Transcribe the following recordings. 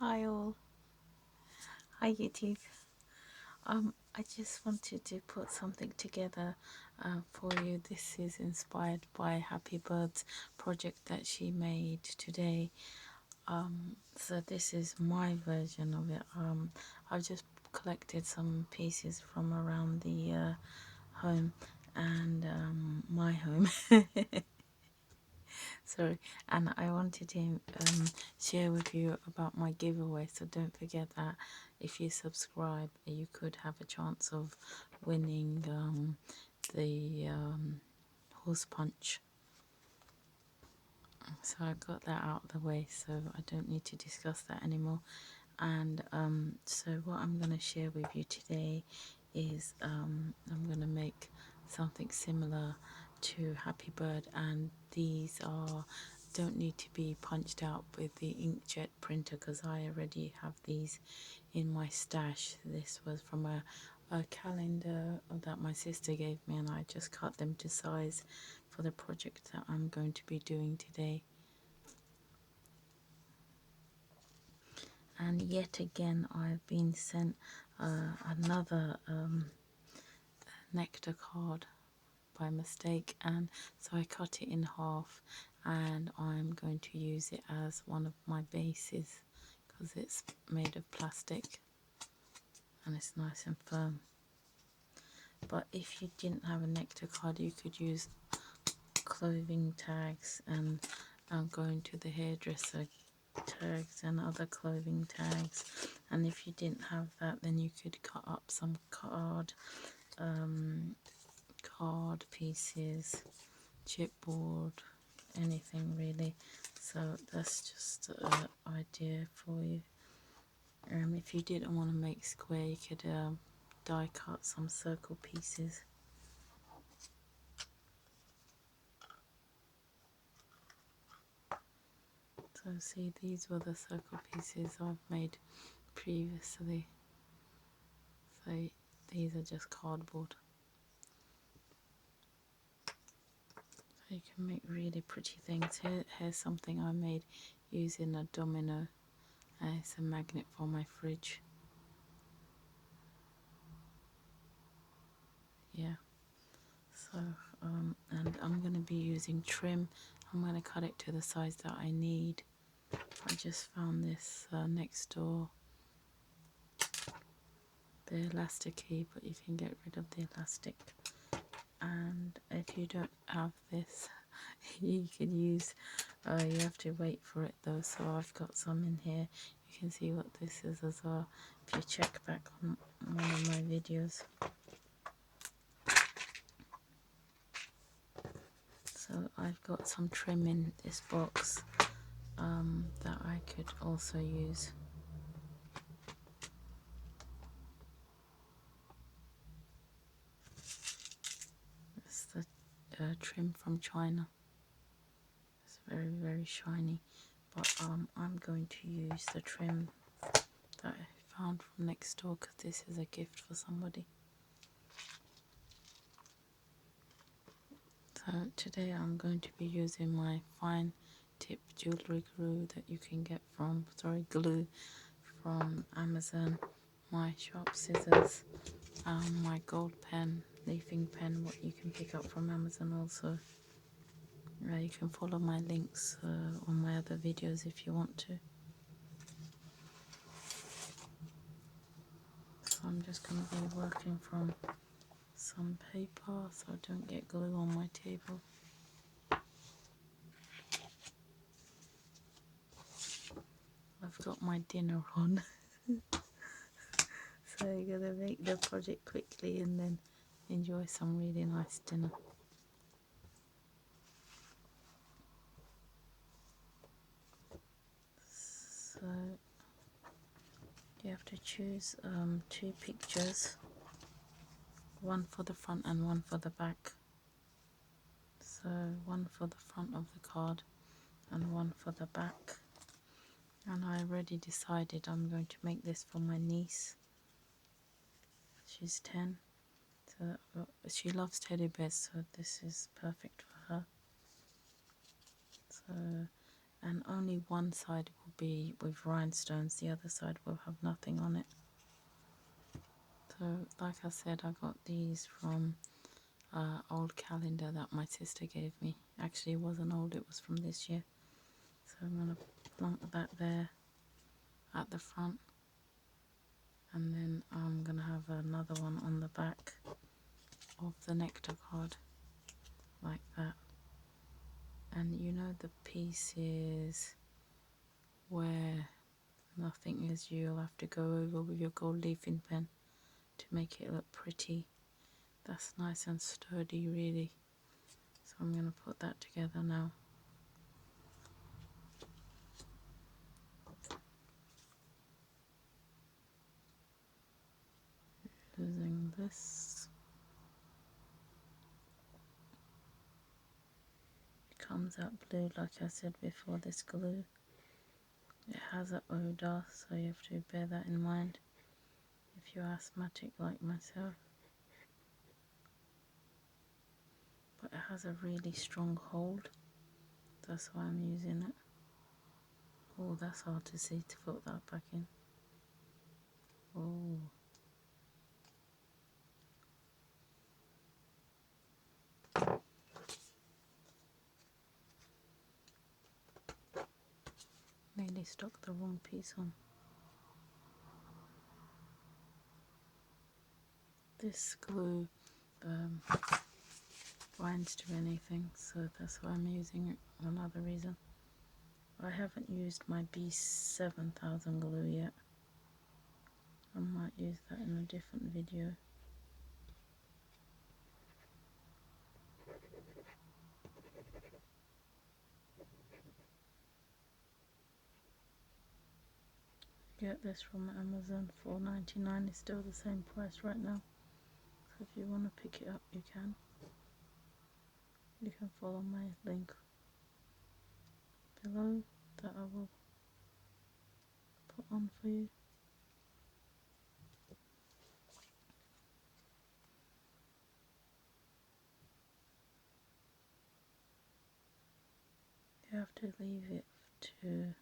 Hi all, hi YouTube. I just wanted to put something together for you. This is inspired by Happy Birds project that she made today. So this is my version of it. I've just collected some pieces from around the home and my home. Sorry, and I wanted to share with you about my giveaway. So don't forget that if you subscribe, you could have a chance of winning the horse punch. So I got that out of the way, so I don't need to discuss that anymore. And so what I'm going to share with you today is I'm going to make something similar to Happy Bird, and these don't need to be punched out with the inkjet printer because I already have these in my stash. This was from a calendar that my sister gave me, and I just cut them to size for the project that I'm going to be doing today. And yet again I've been sent another nectar card by mistake, and so I cut it in half and I'm going to use it as one of my bases because it's made of plastic and it's nice and firm. But if you didn't have a nectar card, you could use clothing tags and going to the hairdresser tags and other clothing tags. And if you didn't have that, then you could cut up some card pieces, chipboard, anything really. So that's just an idea for you. If you didn't want to make square, you could die cut some circle pieces. So see, these were the circle pieces I've made previously. So these are just cardboard. So you can make really pretty things. Here's something I made using a domino. It's a magnet for my fridge. Yeah. So and I'm going to be using trim. I'm going to cut it to the size that I need. I just found this next door. The elasticy, but you can get rid of the elastic. And if you don't have this, you can use you have to wait for it though, so I've got some in here. You can see what this is as well if you check back on one of my videos. So I've got some trim in this box that I could also use. It's the trim from China. It's very, very shiny, but I'm going to use the trim that I found from next door because this is a gift for somebody. So today I'm going to be using my fine tip jewellery glue that you can get from, glue from Amazon, my sharp scissors, my gold pen, leafing pen, what you can pick up from Amazon also. You can follow my links on my other videos if you want to. So I'm just going to be working from some paper so I don't get glue on my table. I've got my dinner on. So you're going to make the project quickly and then enjoy some really nice dinner. So you have to choose 2 pictures, one for the front and one for the back. So one for the front of the card and one for the back. And I already decided I'm going to make this for my niece. She's 10. So she loves teddy bears, so this is perfect for her. So, and only one side will be with rhinestones, the other side will have nothing on it. So like I said, I got these from old calendar that my sister gave me. Actually it wasn't old, it was from this year. So I'm going to plonk that there at the front, and then I'm going to have another one on the back of the nectar card like that. And you know the pieces where nothing is, you'll have to go over with your gold leafing pen to make it look pretty. That's nice and sturdy really. So I'm going to put that together now. Using this. It comes out blue like I said before, this glue. It has an odour, so you have to bear that in mind if you're asthmatic like myself. But it has a really strong hold, that's why I'm using it. Oh, that's hard to see, to put that back in. Oh. Nearly stuck the wrong piece on. This glue binds to anything, so that's why I'm using it. Another reason. I haven't used my B7000 glue yet. I might use that in a different video. Get this from Amazon, $4.99 is still the same price right now. So if you want to pick it up, you can. You can follow my link below that I will put on for you. You have to leave it to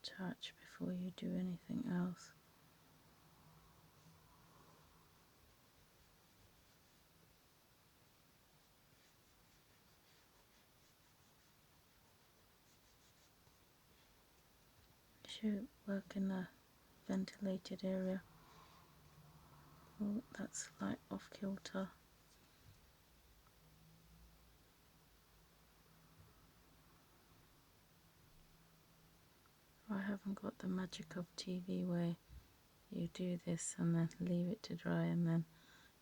attach before you do anything else. You should work in a ventilated area. Oh, that's like off kilter. I haven't got the magic of TV where you do this and then leave it to dry and then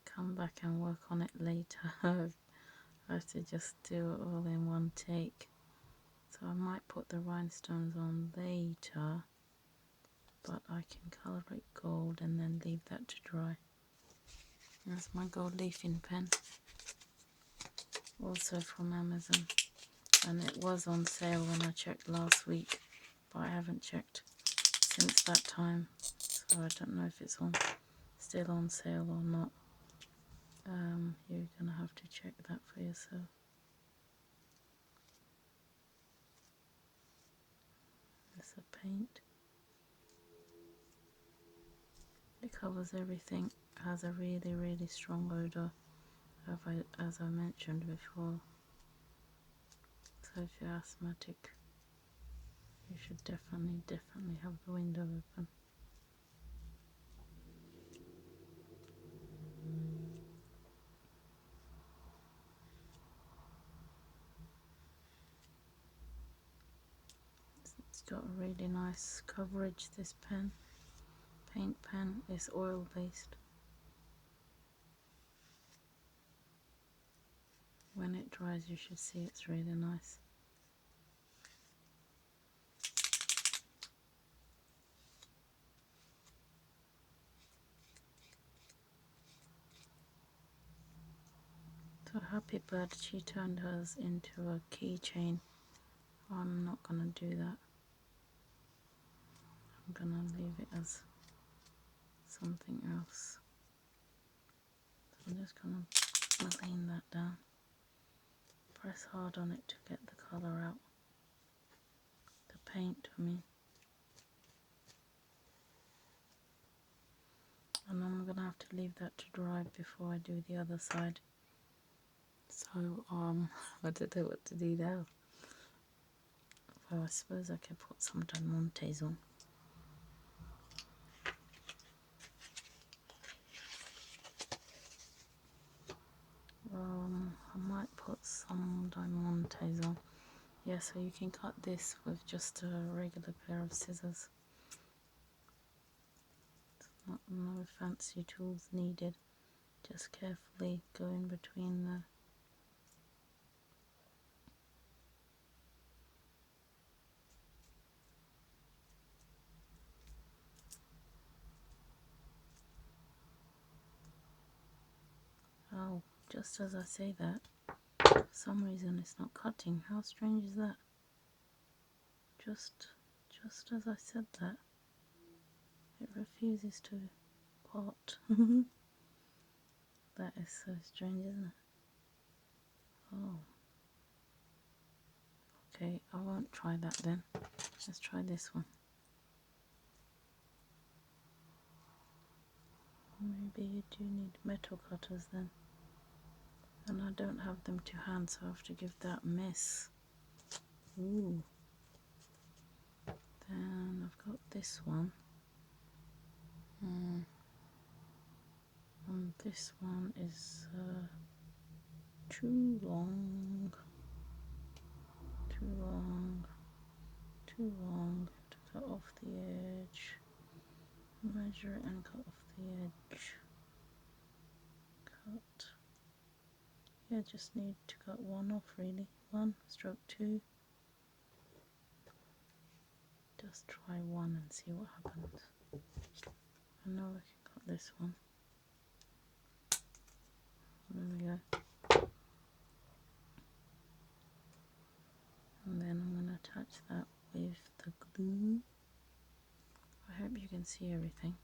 come back and work on it later. I have to just do it all in one take. So I might put the rhinestones on later, but I can colour it gold and then leave that to dry. That's my gold leafing pen, also from Amazon, and it was on sale when I checked last week, but I haven't checked since that time, so I don't know if it's still on sale or not. You're gonna have to check that for yourself. It's a paint. It covers everything. Has a really strong odour, as I mentioned before. So if you're asthmatic, you should definitely have the window open. It's got a really nice coverage, this pen. Paint pen is oil based. When it dries you should see it's really nice. So Happy Bird, she turned hers into a keychain. I'm not gonna do that. I'm gonna leave it as something else. So I'm just gonna lean that down. Press hard on it to get the colour out. paint, I mean. And I'm gonna have to leave that to dry before I do the other side. So I don't know what to do now. Well, I suppose I can put some diamantes on. I might put some diamantes on. Yeah, so you can cut this with just a regular pair of scissors. No fancy tools needed. Just carefully go in between the oh, just as I say that, for some reason it's not cutting. How strange is that? Just as I said that, it refuses to part. That is so strange, isn't it? Oh. Okay, I won't try that then. Let's try this one. Maybe you do need metal cutters then. And I don't have them to hand, so I have to give that a miss. Ooh. Then I've got this one. And this one is too long. Too long to cut off the edge. Measure it and cut off the edge. Cut. Yeah, just need to cut one off really. 1 stroke 2. Just try one and see what happens. I know I can cut this one. There we go. And then I'm going to attach that with the glue. I hope you can see everything.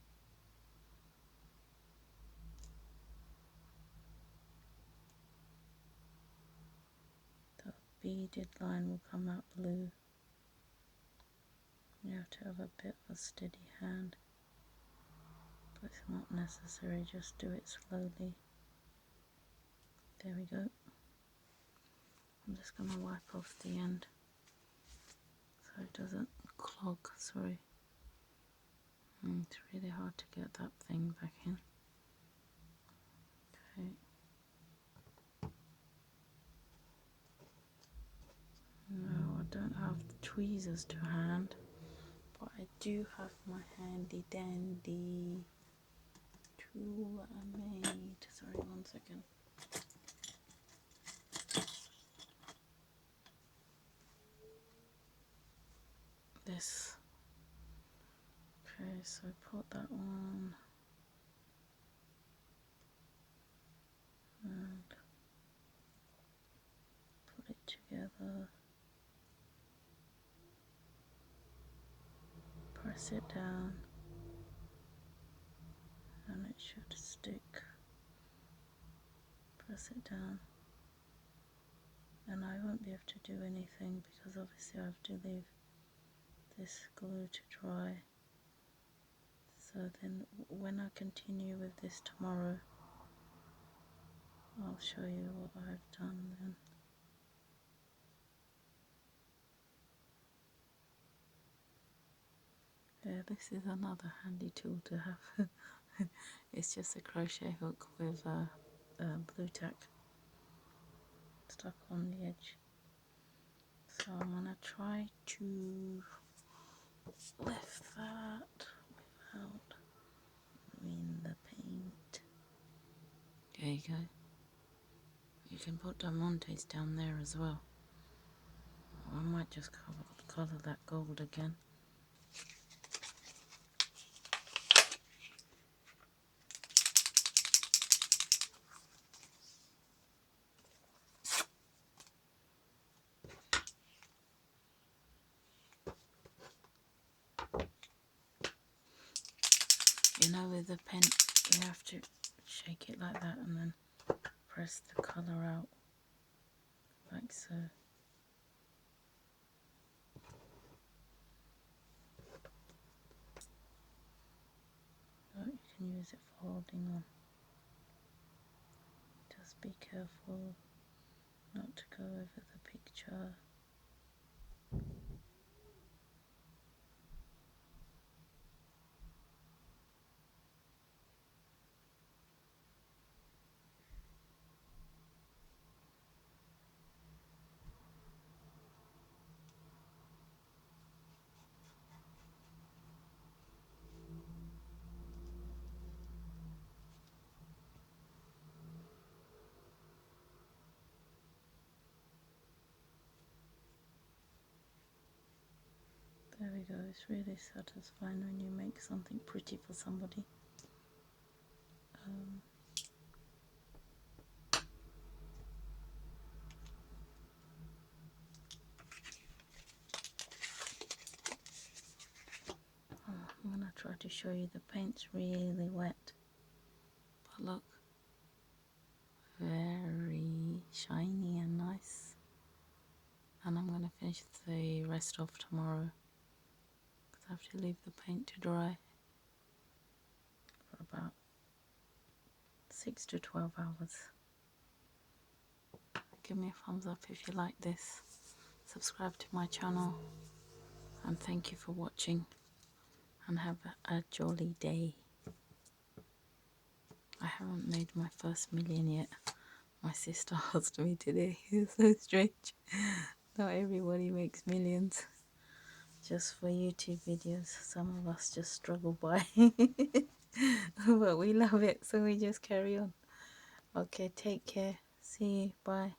The beaded line will come out blue. You have to have a bit of a steady hand, but it's not necessary, just do it slowly. There we go. I'm just going to wipe off the end so it doesn't clog, sorry. It's really hard to get that thing back in. Okay. No, I don't have the tweezers to hand, but I do have my handy dandy tool that I made. Sorry, 1 second. This. Okay, so put that on and put it together. Press it down and it should stick. Press it down. And I won't be able to do anything because obviously I have to leave this glue to dry. So then when I continue with this tomorrow, I'll show you what I've done then. Yeah, this is another handy tool to have. It's just a crochet hook with blue tack stuck on the edge. So I'm gonna try to lift that without ruining the paint. There you go. You can put diamantes down there as well. I might just colour that gold again. You know, with the pen, you have to shake it like that and then press the colour out, like so. use it for holding on. Just be careful not to go over the picture. There we go, it's really satisfying when you make something pretty for somebody. I'm going to try to show you the paint's really wet. But look, very shiny and nice. And I'm going to finish the rest off tomorrow, because I have to leave the paint to dry for about 6 to 12 hours. Give me a thumbs up if you like this. Subscribe to my channel. And thank you for watching. And have a jolly day. I haven't made my first million yet. My sister asked me today. It's so strange. Not everybody makes millions. Just for YouTube videos. Some of us just struggle by. But we love it, so we just carry on. Okay, take care. See you. Bye.